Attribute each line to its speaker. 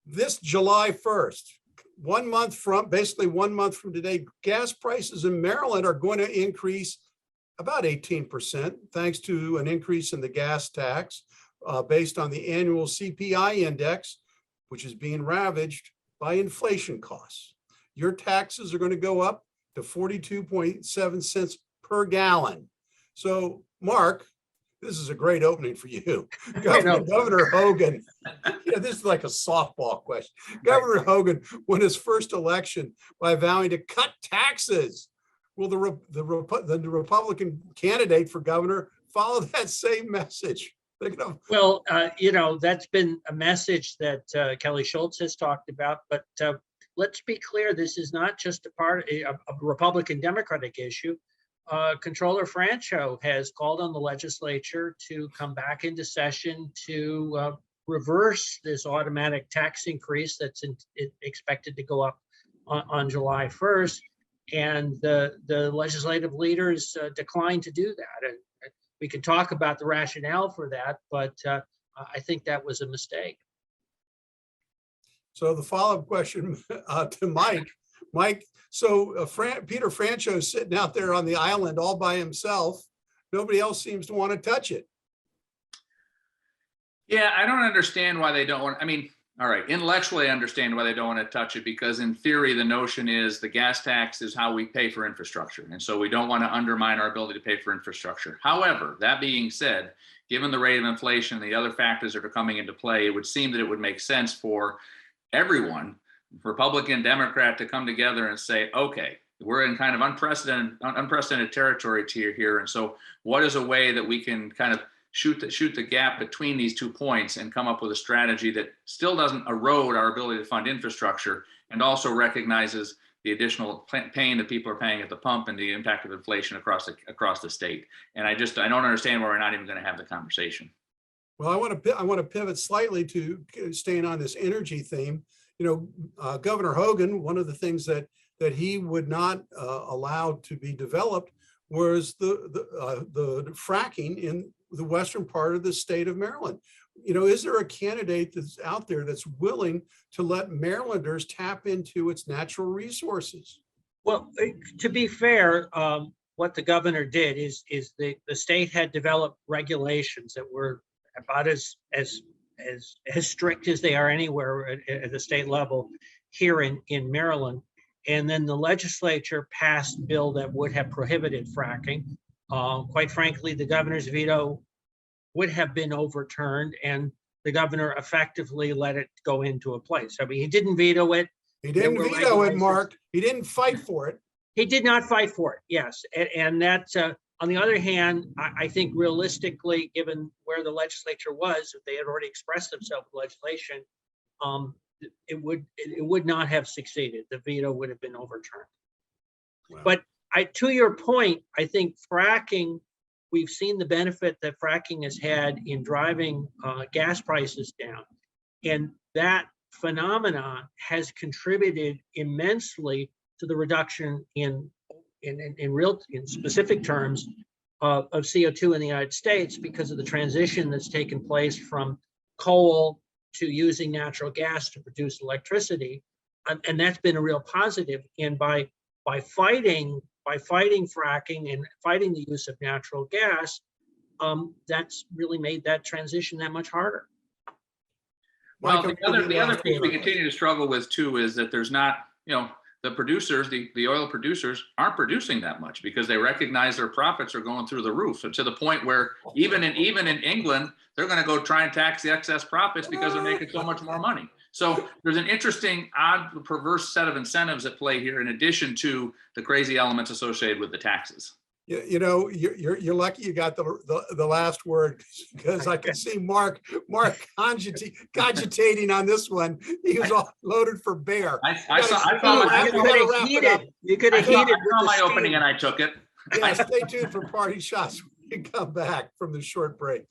Speaker 1: this July 1st, basically 1 month from today, gas prices in Maryland are going to increase about 18%, thanks to an increase in the gas tax based on the annual CPI index, which is being ravaged by inflation costs. Your taxes are going to go up to 42.7 cents per gallon. So, Mark, this is a great opening for you. Governor Hogan, this is like a softball question. Governor Hogan won his first election by vowing to cut taxes. Will the Republican candidate for governor follow that same message?
Speaker 2: Well, that's been a message that Kelly Schultz has talked about, but let's be clear, this is not just a Republican Democratic issue. Controller Francho has called on the legislature to come back into session to reverse this automatic tax increase that's expected to go up on July 1st. And the legislative leaders declined to do that. And we can talk about the rationale for that, but I think that was a mistake.
Speaker 1: So the follow-up question to Mike, so Peter Francho is sitting out there on the island all by himself. Nobody else seems to want to touch it.
Speaker 3: Yeah, I don't understand why they don't want, all right, intellectually I understand why they don't want to touch it, because in theory, the notion is the gas tax is how we pay for infrastructure. And so we don't want to undermine our ability to pay for infrastructure. However, that being said, given the rate of inflation and the other factors that are coming into play, it would seem that it would make sense for everyone, Republican, Democrat, to come together and say, okay, we're in kind of unprecedented territory here. And so what is a way that we can kind of shoot the gap between these 2 points and come up with a strategy that still doesn't erode our ability to fund infrastructure and also recognizes the additional pain that people are paying at the pump and the impact of inflation across the state. And I don't understand why we're not even going to have the conversation.
Speaker 1: Well, I want to pivot slightly to staying on this energy theme. Governor Hogan, one of the things that he would not allow to be developed was the fracking in the western part of the state of Maryland. Is there a candidate that's out there that's willing to let Marylanders tap into its natural resources?
Speaker 2: Well, to be fair, what the governor did is the state had developed regulations that were about as strict as they are anywhere at the state level here in Maryland. And then the legislature passed a bill that would have prohibited fracking. Quite frankly, the governor's veto would have been overturned, and the governor effectively let it go into place. He didn't veto it.
Speaker 1: He didn't veto it, Mark. He didn't fight for it.
Speaker 2: He did not fight for it, yes. And that, on the other hand, I think realistically, given where the legislature was, if they had already expressed themselves with legislation, it would not have succeeded. The veto would have been overturned. Wow. But to your point, I think fracking, we've seen the benefit that fracking has had in driving gas prices down. And that phenomena has contributed immensely to the reduction in specific terms of CO2 in the United States, because of the transition that's taken place from coal to using natural gas to produce electricity. And that's been a real positive. And by fighting fracking and fighting the use of natural gas, that's really made that transition that much harder.
Speaker 3: Well, the other thing we continue to struggle with too is that there's not, the producers, the oil producers aren't producing that much because they recognize their profits are going through the roof. So to the point where even in England, they're going to go try and tax the excess profits because they're making so much more money. So there's an interesting, odd, perverse set of incentives at play here, in addition to the crazy elements associated with the taxes.
Speaker 1: You're lucky you got the last word, because I can see Mark cogitating on this one. He was all loaded for bear.
Speaker 3: I saw my opening and I took it.
Speaker 1: Yeah, stay tuned for party shots when we come back from the short break.